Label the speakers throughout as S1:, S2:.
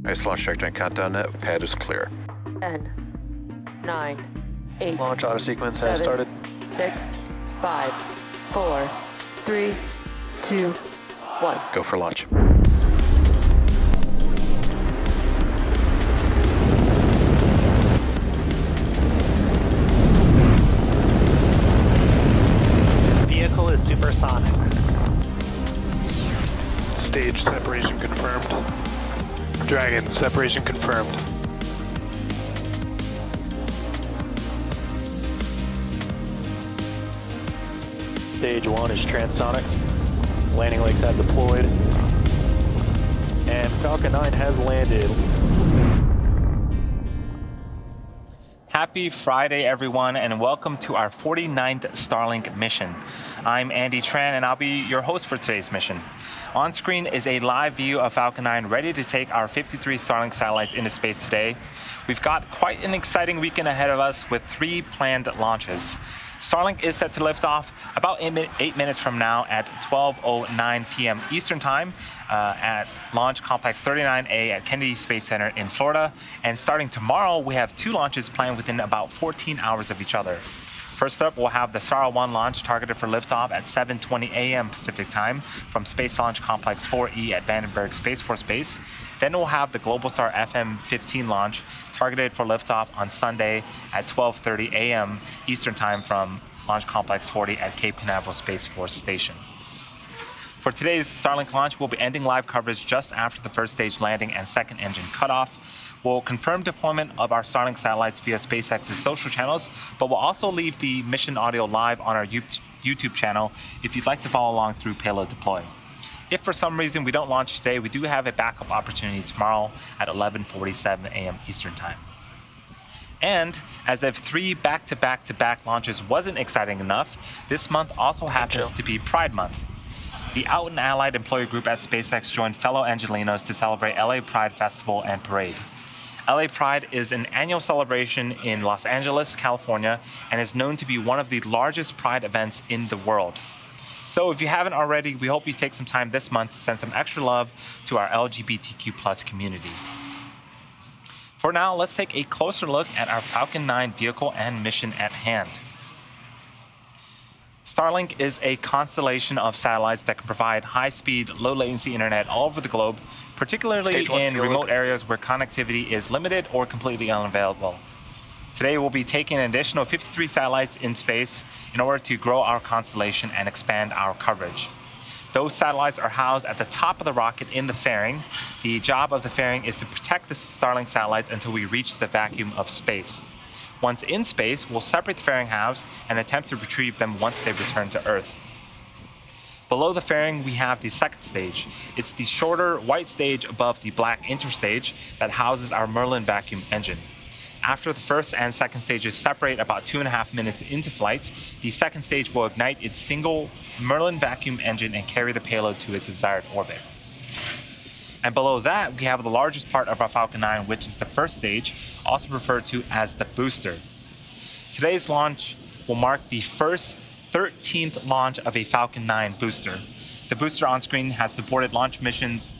S1: Nice launch trajectory and countdown net. Pad is clear.
S2: 10, 9, 8.
S3: Launch auto sequence
S2: 7,
S3: has started.
S2: 6, 5, 4, 3, 2, 1.
S1: Go for launch.
S4: Vehicle is supersonic.
S5: Stage separation confirmed. Dragon, separation confirmed.
S3: Stage 1 is transonic. Landing legs have deployed. And Falcon 9 has landed.
S4: Happy Friday, everyone, and welcome to our 49th Starlink mission. I'm Andy Tran, and I'll be your host for today's mission. On screen is a live view of Falcon 9 ready to take our 53 Starlink satellites into space today. We've got quite an exciting weekend ahead of us with 3 planned launches. Starlink is set to lift off about 8 minutes from now at 12:09 p.m. Eastern Time at Launch Complex 39A at Kennedy Space Center in Florida. And starting tomorrow, we have 2 launches planned within about 14 hours of each other. First up, we'll have the Star 1 launch targeted for liftoff at 7:20 a.m. Pacific time from Space Launch Complex 4E at Vandenberg Space Force Base. Then we'll have the Globalstar FM-15 launch targeted for liftoff on Sunday at 12:30 a.m. Eastern time from Launch Complex 40 at Cape Canaveral Space Force Station. For today's Starlink launch, we'll be ending live coverage just after the first stage landing and second engine cutoff. We'll confirm deployment of our Starlink satellites via SpaceX's social channels, but we'll also leave the mission audio live on our YouTube channel if you'd like to follow along through payload deploy. If for some reason we don't launch today, we do have a backup opportunity tomorrow at 11:47 a.m. Eastern time. And as if 3 back-to-back-to-back launches wasn't exciting enough, this month also happens to be Pride Month. The Out and Allied employee group at SpaceX joined fellow Angelinos to celebrate LA Pride Festival and Parade. LA Pride is an annual celebration in Los Angeles, California, and is known to be one of the largest Pride events in the world. So if you haven't already, we hope you take some time this month to send some extra love to our LGBTQ+ community. For now, let's take a closer look at our Falcon 9 vehicle and mission at hand. Starlink is a constellation of satellites that can provide high-speed, low-latency internet all over the globe, particularly in remote areas where connectivity is limited or completely unavailable. Today, we'll be taking an additional 53 satellites in space in order to grow our constellation and expand our coverage. Those satellites are housed at the top of the rocket in the fairing. The job of the fairing is to protect the Starlink satellites until we reach the vacuum of space. Once in space, we'll separate the fairing halves and attempt to retrieve them once they return to Earth. Below the fairing, we have the second stage. It's the shorter white stage above the black interstage that houses our Merlin vacuum engine. After the first and second stages separate about 2.5 minutes into flight, the second stage will ignite its single Merlin vacuum engine and carry the payload to its desired orbit. And below that, we have the largest part of our Falcon 9, which is the first stage, also referred to as the booster. Today's launch will mark the first 13th launch of a Falcon 9 booster. The booster on screen has supported missions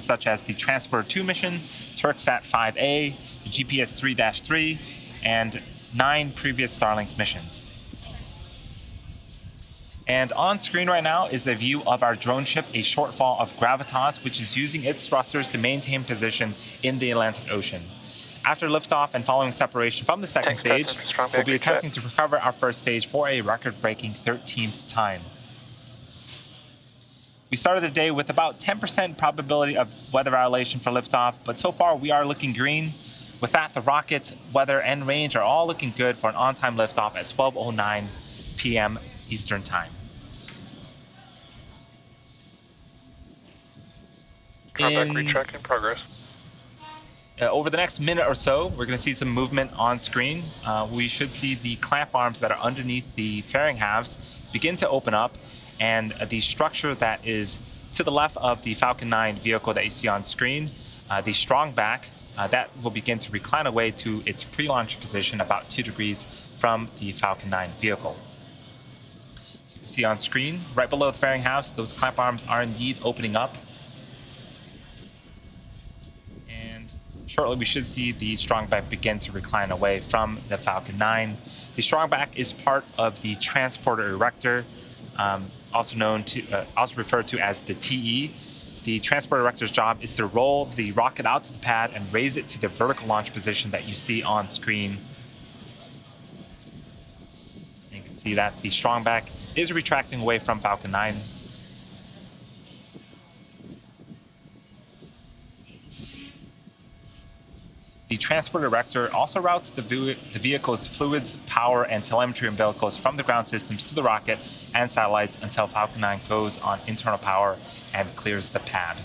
S4: such as the Transporter 2 mission, Turksat 5A, the GPS 3-3, and 9 previous Starlink missions. And on screen right now is a view of our drone ship, a shortfall of Gravitas, which is using its thrusters to maintain position in the Atlantic Ocean. After liftoff and following separation from the second stage, we'll be attempting to recover our first stage for a record-breaking 13th time. We started the day with about 10% probability of weather violation for liftoff, but so far we are looking green. With that, the rocket, weather, and range are all looking good for an on-time liftoff at 12:09 p.m. Eastern Time.
S5: Retrack in progress.
S4: Over the next minute or so, we're going to see some movement on screen. We should see the clamp arms that are underneath the fairing halves begin to open up, and the structure that is to the left of the Falcon 9 vehicle that you see on screen, the strong back, that will begin to recline away to its pre-launch position about 2 degrees from the Falcon 9 vehicle. So you can see on screen, right below the fairing halves, those clamp arms are indeed opening up. Shortly, we should see the strongback begin to recline away from the Falcon 9. The strongback is part of the transporter erector, also referred to as the TE. The transporter erector's job is to roll the rocket out to the pad and raise it to the vertical launch position that you see on screen. And you can see that the strongback is retracting away from Falcon 9. The transporter erector also routes the vehicle's fluids, power, and telemetry umbilicals from the ground systems to the rocket and satellites until Falcon 9 goes on internal power and clears the pad.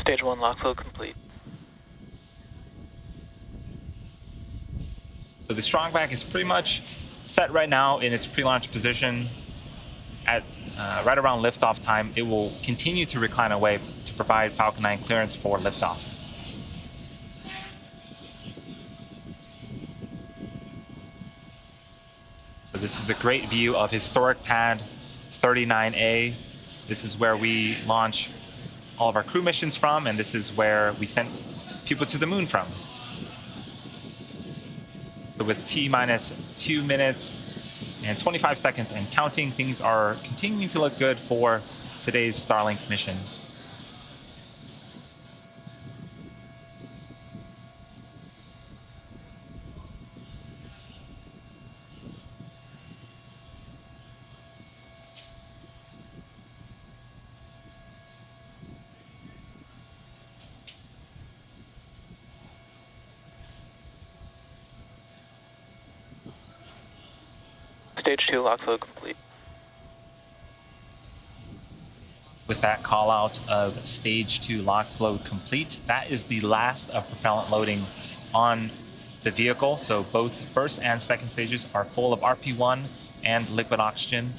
S6: Stage 1 lock flow complete.
S4: So the strongback is pretty much set right now in its pre-launch position. At right around liftoff time, it will continue to recline away to provide Falcon 9 clearance for liftoff. So this is a great view of historic pad 39A. This is where we launch all of our crew missions from, and this is where we sent people to the moon from. So with T minus 2 minutes and 25 seconds and counting, things are continuing to look good for today's Starlink mission.
S6: Stage 2 lock flow complete.
S4: With that call out of stage 2 LOX load complete, that is the last of propellant loading on the vehicle. So both first and second stages are full of RP1 and liquid oxygen.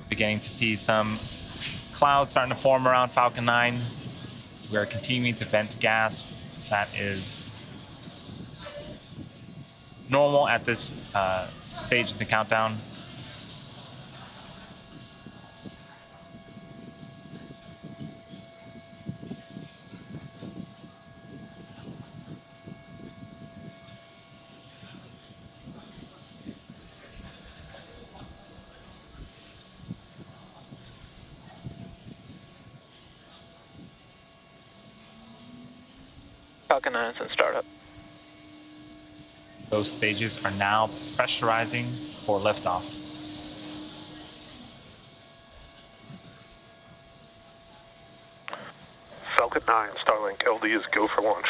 S4: Beginning to see some clouds starting to form around Falcon 9. We are continuing to vent gas. That is normal at this stage of the countdown.
S6: Falcon 9 is in startup.
S4: Those stages are now pressurizing for liftoff.
S5: Falcon 9, Starlink, LD is go for launch.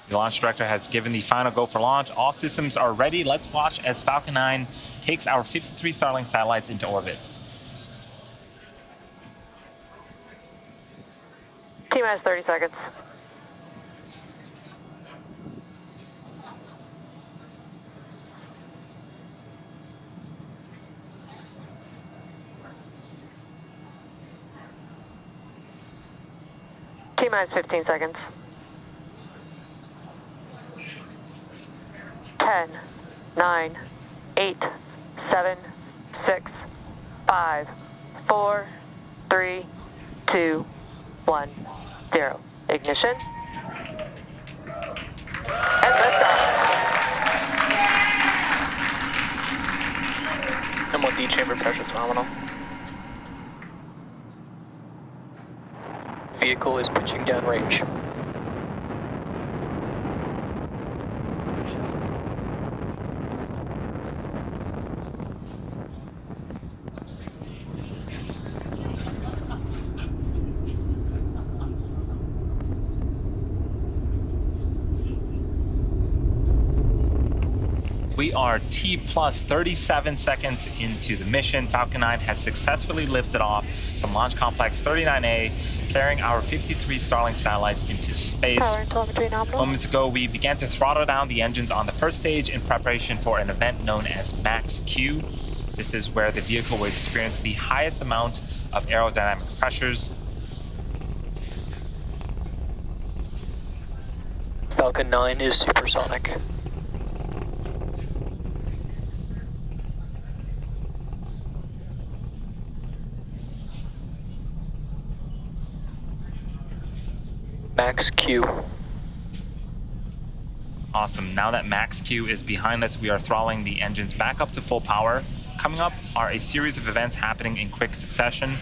S4: The launch director has given the final go for launch. All systems are ready. Let's watch as Falcon 9 takes our 53 Starlink satellites into orbit.
S2: T minus 30 seconds. T minus 15 seconds. 10, 9, 8, 7, 6, 5, 4, 3, 2, 1, 0. Ignition. And liftoff.
S6: M1D chamber pressure is nominal. Vehicle is pitching downrange.
S4: We are T plus 37 seconds into the mission. Falcon 9 has successfully lifted off from Launch Complex 39A, carrying our 53 Starlink satellites into space.
S2: Power and telemetry nominal.
S4: Moments ago, we began to throttle down the engines on the first stage in preparation for an event known as Max Q. This is where the vehicle will experience the highest amount of aerodynamic pressures.
S6: Falcon 9 is supersonic. Max Q.
S4: Awesome. Now that Max Q is behind us, we are throttling the engines back up to full power. Coming up are a series of events happening in quick succession.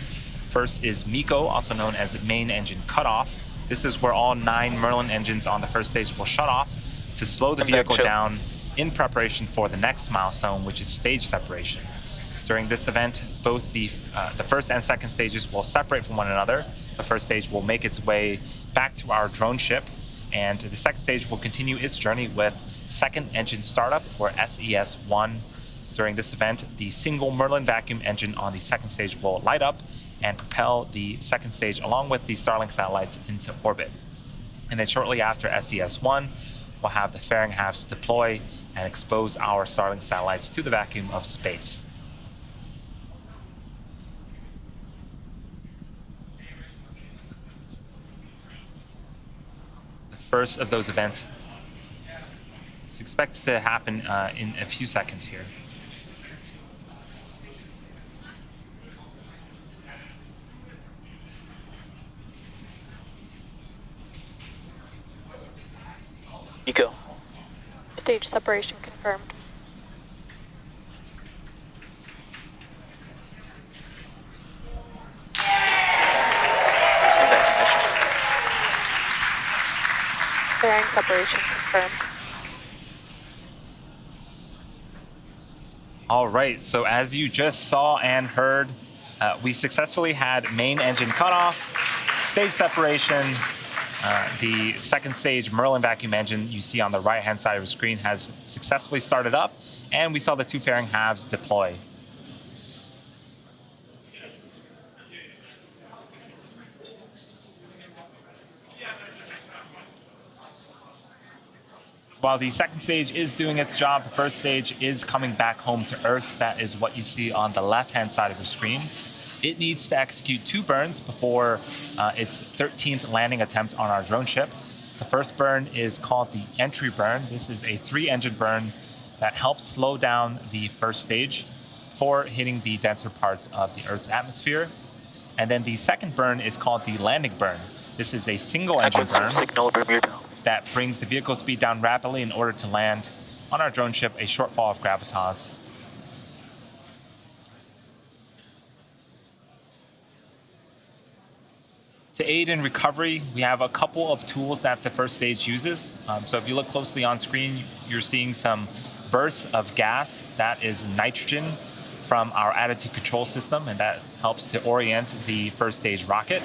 S4: First is MECO, also known as main engine cutoff. This is where all 9 Merlin engines on the first stage will shut off to slow the vehicle down in preparation for the next milestone, which is stage separation. During this event, both the first and second stages will separate from one another. The first stage will make its way back to our drone ship, and the second stage will continue its journey with second engine startup, or SES-1. During this event, the single Merlin vacuum engine on the second stage will light up and propel the second stage along with the Starlink satellites into orbit. And then shortly after SES-1, we'll have the fairing halves deploy and expose our Starlink satellites to the vacuum of space. First of those events is expected to happen in a few seconds here.
S6: Eco.
S2: Stage separation confirmed. Bearing separation confirmed.
S4: All right, so as you just saw and heard, we successfully had main engine cutoff, stage separation. The second stage Merlin vacuum engine you see on the right-hand side of the screen has successfully started up, and we saw the two fairing halves deploy. While the second stage is doing its job, the first stage is coming back home to Earth. That is what you see on the left-hand side of the screen. It needs to execute 2 burns before its 13th landing attempt on our drone ship. The first burn is called the entry burn. This is a 3-engine burn that helps slow down the first stage before hitting the denser parts of the Earth's atmosphere. And then the second burn is called the landing burn. This is a single-engine burn
S6: Signal Bermuda.
S4: that brings the vehicle speed down rapidly in order to land on our drone ship a short fall of gravitas. To aid in recovery, we have a couple of tools that the first stage uses. So if you look closely on screen, you're seeing some bursts of gas. That is nitrogen from our attitude control system, and that helps to orient the first stage rocket.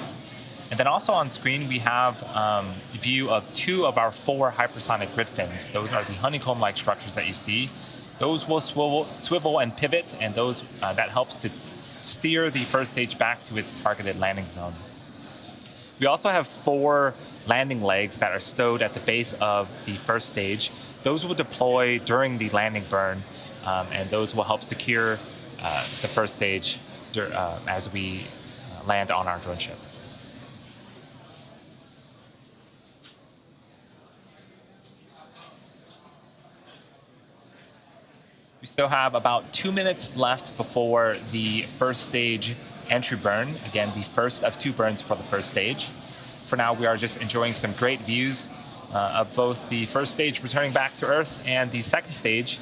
S4: And then also on screen, we have a view of 2 of our 4 hypersonic grid fins. Those are the honeycomb-like structures that you see. Those will swivel and pivot, and those that helps to steer the first stage back to its targeted landing zone. We also have 4 landing legs that are stowed at the base of the first stage. Those will deploy during the landing burn, and those will help secure the first stage as we land on our drone ship. We still have about 2 minutes left before the first stage entry burn. Again, the first of 2 burns for the first stage. For now, we are just enjoying some great views of both the first stage returning back to Earth and the second stage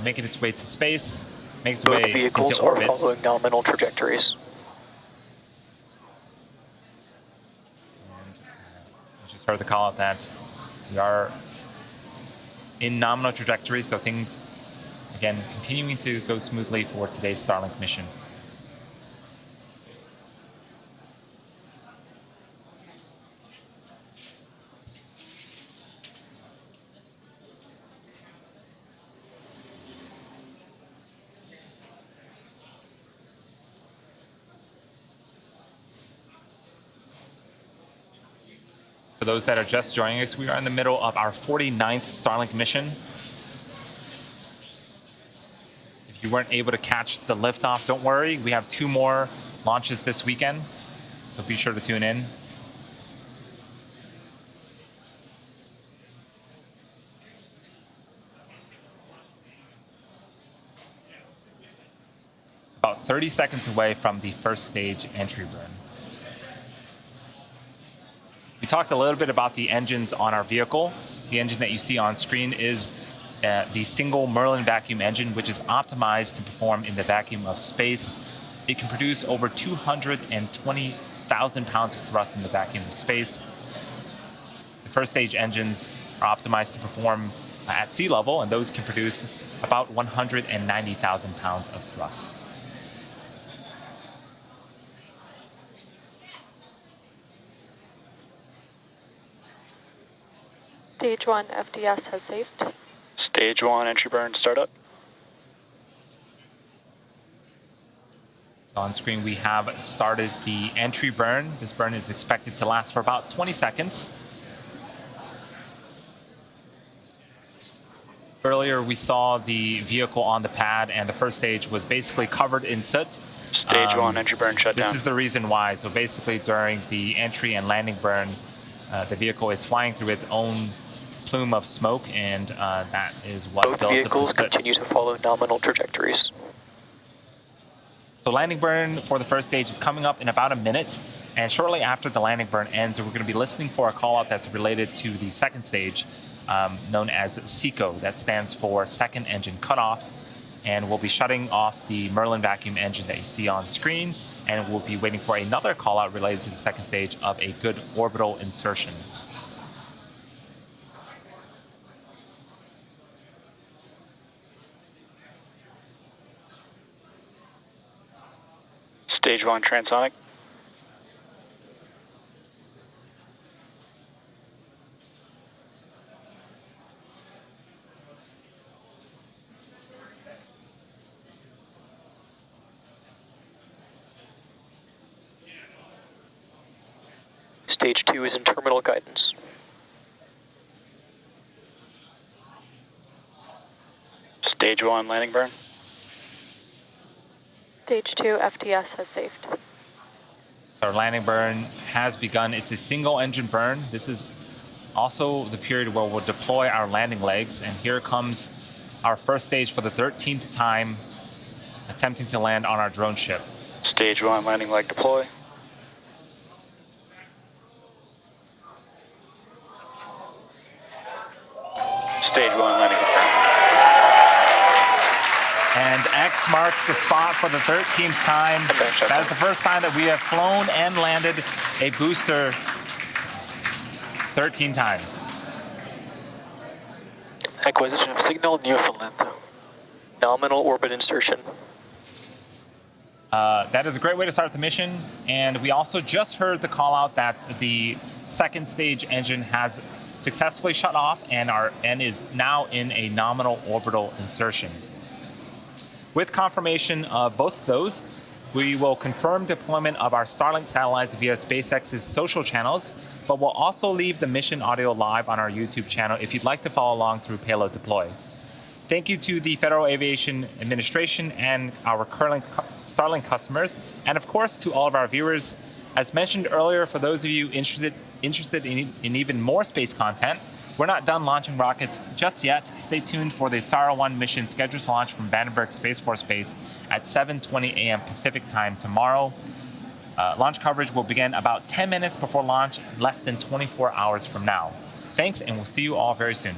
S4: making its way to space, makes its
S6: Both
S4: way
S6: vehicles
S4: into
S6: are
S4: orbit.
S6: following nominal trajectories.
S4: And I just heard the call out that we are in nominal trajectory, so things, again, continuing to go smoothly for today's Starlink mission. For those that are just joining us, we are in the middle of our 49th Starlink mission. If you weren't able to catch the liftoff, don't worry. We have 2 more launches this weekend, so be sure to tune in. About 30 seconds away from the first stage entry burn. We talked a little bit about the engines on our vehicle. The engine that you see on screen is the single Merlin vacuum engine, which is optimized to perform in the vacuum of space. It can produce over 220,000 pounds of thrust in the vacuum of space. The first stage engines are optimized to perform at sea level, and those can produce about 190,000 pounds of thrust.
S2: Stage 1 FDS has saved.
S6: Stage 1 entry burn startup.
S4: So on screen, we have started the entry burn. This burn is expected to last for about 20 seconds. Earlier, we saw the vehicle on the pad, and the first stage was basically covered in soot.
S6: Stage 1 entry burn shut
S4: This
S6: down.
S4: is the reason why. So basically, during the entry and landing burn, the vehicle is flying through its own plume of smoke, and that is what
S6: Both
S4: builds up
S6: vehicles
S4: the soot.
S6: continue to follow nominal trajectories.
S4: So landing burn for the first stage is coming up in about a minute, and shortly after the landing burn ends, we're going to be listening for a call out that's related to the second stage. known as SECO. That stands for Second Engine Cutoff. And we'll be shutting off the Merlin vacuum engine that you see on screen, and we'll be waiting for another call out related to the second stage of a good orbital insertion.
S6: Stage 1 transonic. Stage 2 is in terminal guidance. Stage 1 landing burn.
S2: Stage 2 FTS has safed.
S4: So our landing burn has begun. It's a single engine burn. This is also the period where we'll deploy our landing legs. And here comes our first stage for the 13th time attempting to land on our drone ship.
S6: Stage 1 landing leg deploy. Stage 1 landing confirmed.
S4: And X marks the spot for the 13th time. That is the first time that we have flown and landed a booster 13 times.
S6: Acquisition of signal, Newfoundland. Nominal orbit insertion.
S4: That is a great way to start the mission. And we also just heard the call out that the second stage engine has successfully shut off and is now in a nominal orbital insertion. With confirmation of both of those, we will confirm deployment of our Starlink satellites via SpaceX's social channels, but we'll also leave the mission audio live on our YouTube channel if you'd like to follow along through payload deploy. Thank you to the Federal Aviation Administration and our current Starlink customers, and of course to all of our viewers. As mentioned earlier, for those of you interested in even more space content, we're not done launching rockets just yet. Stay tuned for the SARA-1 mission scheduled to launch from Vandenberg Space Force Base at 7:20 a.m. Pacific time tomorrow. Launch coverage will begin about 10 minutes before launch, less than 24 hours from now. Thanks, and we'll see you all very soon.